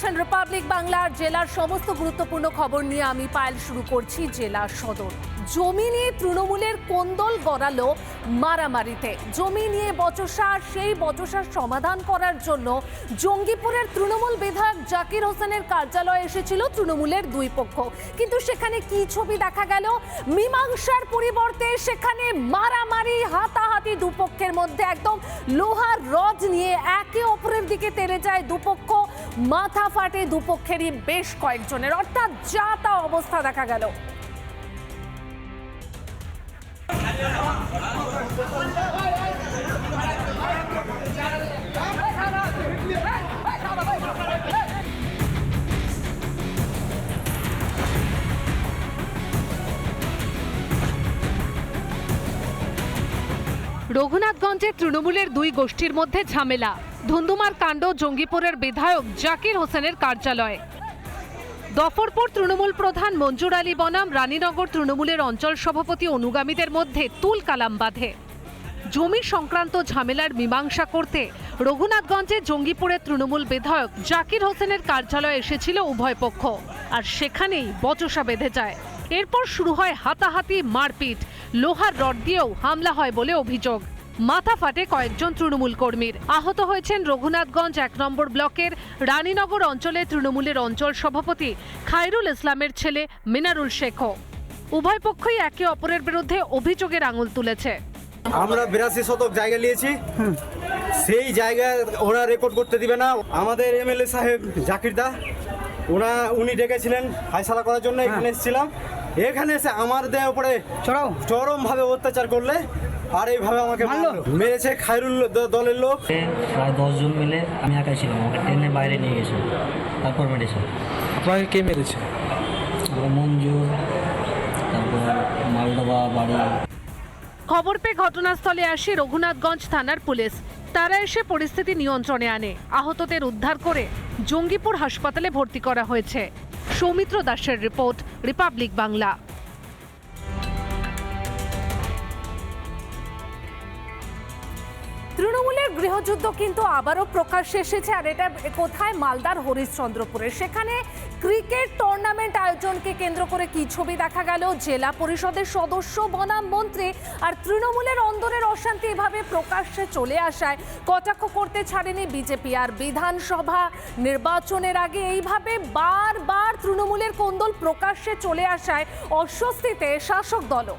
দেখছেন রিপাবলিক বাংলার জেলার সমস্ত গুরুত্বপূর্ণ খবর নিয়ে আমি পায়েল শুরু করছি জেলা সদর। জমি নিয়ে তৃণমূলের কোন্দল গড়ালো মারামারিতে। জমি নিয়ে বচসা, সেই বচসার সমাধান করার জন্য জঙ্গিপুরের তৃণমূল বিধায়ক জাকির হোসেনের কার্যালয়ে এসেছিল তৃণমূলের দুই পক্ষ। কিন্তু সেখানে কি ছবি দেখা গেল? মীমাংসার পরিবর্তে সেখানে মারামারি, হাতাহাতি দুপক্ষের মধ্যে। একদম লোহার রড নিয়ে একে অপরের দিকে তেড়ে যায় দুপক্ষ। মাথা ফাটে দুপক্ষেরই বেশ কয়েকজনের, অর্থাৎ যা তা অবস্থা দেখা গেল। রঘুনাথগঞ্জে তৃণমূলের দুই গোষ্ঠীর মধ্যে ঝামেলা। ধুন্ধুমার কাণ্ড জঙ্গিপুরের বিধায়ক জাকির হোসেনের কার্যালয়ে। দফরপুর তৃণমূল প্রধান মঞ্জুর আলী বনাম রানীনগর তৃণমূলের অঞ্চল সভাপতি অনুগামীদের মধ্যে তুল কালাম বাঁধে। জমি সংক্রান্ত ঝামেলার মীমাংসা করতে রঘুনাথগঞ্জে জঙ্গিপুরের তৃণমূল বিধায়ক জাকির হোসেনের কার্যালয়ে এসেছিল উভয় পক্ষ, আর সেখানেই বচসা বেঁধে যায়। এরপর শুরু হয় হাতাহাতি, মারপিট, লোহার রড দিয়েও হামলা হয় বলে অভিযোগ। মাথা ফাটে কয়েকজন তৃণমূল কর্মীর। আহত হয়েছেন রঘুনাথগঞ্জ ১ নম্বর ব্লকের রানীনগর অঞ্চলে তৃণমূলের অঞ্চল সভাপতি খায়রুল ইসলামের ছেলে মিনারুল শেখও। উভয় পক্ষই একে অপরের বিরুদ্ধে অভিযোগের আঙুল তুলেছে। আমরা ৮২ শতক জায়গা নিয়েছি, সেই জায়গায় ওরা রেকর্ড করতে দিবে না। আমাদের এমএলএ সাহেব জাকির দা উনি ডেকেছিলেন ফায়সালা করার জন্য। এখানে এসেছিলাম, এখানে এসে আমাদের উপরে চরমভাবে অত্যাচার করলে আর এইভাবে আমাকে মেরেছে খায়রুল দলের লোক। প্রায় 10 জন মিলে, আমি একাই ছিলাম, আমাকে ট্রেনে বাইরে নিয়ে গেছে, তারপর মেরেছে। আপনাকে কে মেরেছে? মঞ্জু, তারপর মালডোবা বাড়ি। খবর পেয়ে ঘটনাস্থলে আসে রঘুনাথগঞ্জ থানার পুলিশ। তারা এসে পরিস্থিতি নিয়ন্ত্রণে আনে। আহতদের উদ্ধার করে জঙ্গিপুর হাসপাতালে ভর্তি করা হয়েছে। সৌমিত্র দাসের রিপোর্ট, রিপাবলিক বাংলা। তৃণমূলের গৃহযুদ্ধ কিন্তু আবারও প্রকাশ্যে এসেছে, আর এটা কোথায়? মালদার হরিশ্চন্দ্রপুরে। সেখানে ক্রিকেট টুর্নামেন্ট আয়োজনকে কেন্দ্র করে কি ছবি দেখা গেল? জেলা পরিষদের সদস্য বনাম মন্ত্রী আর তৃণমূলের অন্দরের অশান্তি এভাবে প্রকাশ্যে চলে আসায় কটাক্ষ করতে ছাড়েনি বিজেপি। আর বিধানসভা নির্বাচনের আগে এইভাবে বারবার তৃণমূলের কোন্দল প্রকাশ্যে চলে আসায় অস্বস্তিতে শাসক দলও।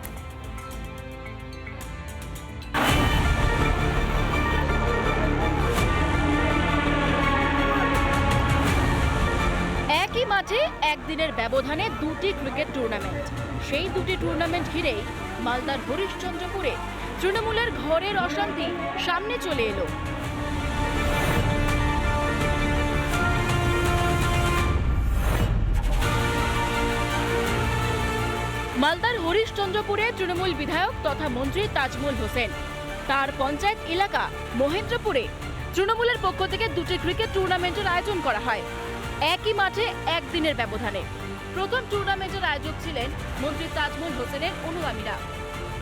একই মাঠে একদিনের ব্যবধানে দুটি ক্রিকেট টুর্নামেন্ট। সেই দুটি টুর্নামেন্ট ঘিরেই মালদার হরিশ্চন্দ্রপুরে তৃণমূলের ঘরের অশান্তি সামনে চলে এলো। মালদার হরিশ্চন্দ্রপুরে তৃণমূল বিধায়ক তথা মন্ত্রী তাজমল হোসেন, তার পঞ্চায়েত এলাকা মহেন্দ্রপুরে তৃণমূলের পক্ষ থেকে দুটি ক্রিকেট টুর্নামেন্টের আয়োজন করা হয় একই মাঠে একদিনের ব্যবধানে। প্রথম টুর্নামেন্টের আয়োজক ছিলেন মন্ত্রী তাজমল হোসেনের অনুগামীরা।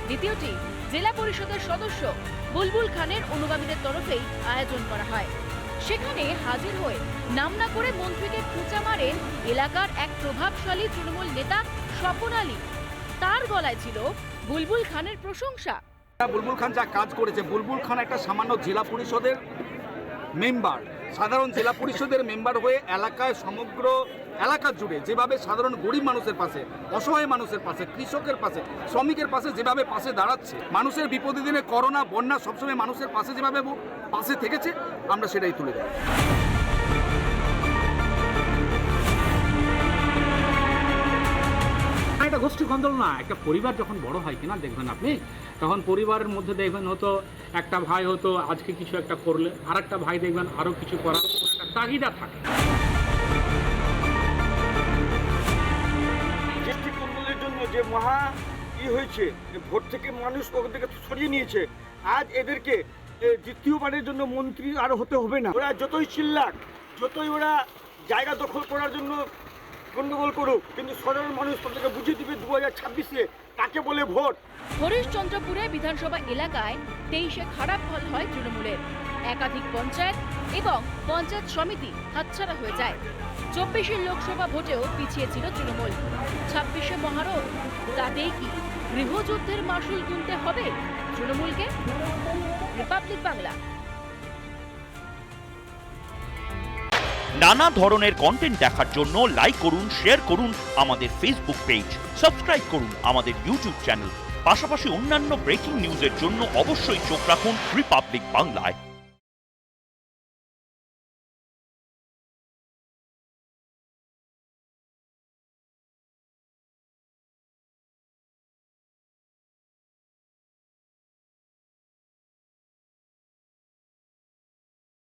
দ্বিতীয়টি জেলা পরিষদের সদস্য বুলবুল খানের অনুগামীদের তরফেই আয়োজন করা হয়। সেখানে হাজির হয়ে নাম না করে মন্ত্রীকে খোঁচা মারেন এলাকার এক প্রভাবশালী তৃণমূল নেতা স্বপন আলী। তার গলায় ছিল বুলবুল খানের প্রশংসা। বুলবুল খান যা কাজ করেছে, বুলবুল খান একটা সামান্য জেলা পরিষদের মেম্বার, সাধারণ জেলা পরিষদের মেম্বার হয়ে এলাকায় সমগ্র এলাকা জুড়ে যেভাবে সাধারণ গরিব মানুষের পাশে, অসহায় মানুষের পাশে, কৃষকের পাশে, শ্রমিকের পাশে যেভাবে পাশে দাঁড়াচ্ছে, মানুষের বিপদের দিনে করোনা, বন্যা সবসময় মানুষের পাশে যেভাবে পাশে থেকেছে, আমরা সেটাই তুলে দেব। একটা গোষ্ঠী কন্দল না, একটা পরিবার যখন বড় হয় কিনা দেখবেন আপনি, তখন পরিবারের মধ্যে দেখবেন হতো একটা ভাই হতো আজকে কিছু একটা করলে আর একটা ভাই দেখবেন আরো কিছু করার একটা তাগিদা থাকে। গোষ্ঠী কন্দলের জন্য যে মহা হয়েছে, ভোট থেকে মানুষ ওখান থেকে সরিয়ে নিয়েছে, আজ এদেরকে দ্বিতীয়বারের জন্য মন্ত্রী আর হতে হবে না। ওরা যতই চিল্লাক, যতই ওরা জায়গা দখল করার জন্য গন্ডগোল করুক, কিন্তু সাধারণ মানুষ তাদেরকে বুঝিয়ে দিবে 2026-এ কাকে বলে ভোট। হরিশ্চন্দ্রপুরে বিধানসভা এলাকায় 23-এ খারাপ ফল হয় তৃণমূলের। একাধিক পঞ্চায়েত এবং পঞ্চায়েত সমিতি হাতছাড়া হয়ে যায়। 24 লোকসভা ভোটেও পিছিয়ে ছিল তৃণমূল। 26 মহারণ, তাতেই কি গৃহযুদ্ধের মাসুল গুনতে হবে তৃণমূলকে? রিপাবলিক বাংলা। নানা ধরনের কন্টেন্ট দেখার জন্য লাইক করুন, শেয়ার করুন আমাদের ফেসবুক পেজ, সাবস্ক্রাইব করুন আমাদের ইউটিউব চ্যানেল। পাশাপাশি অন্যান্য ব্রেকিং নিউজের জন্য অবশ্যই চোখ রাখুন রিপাবলিক বাংলায়।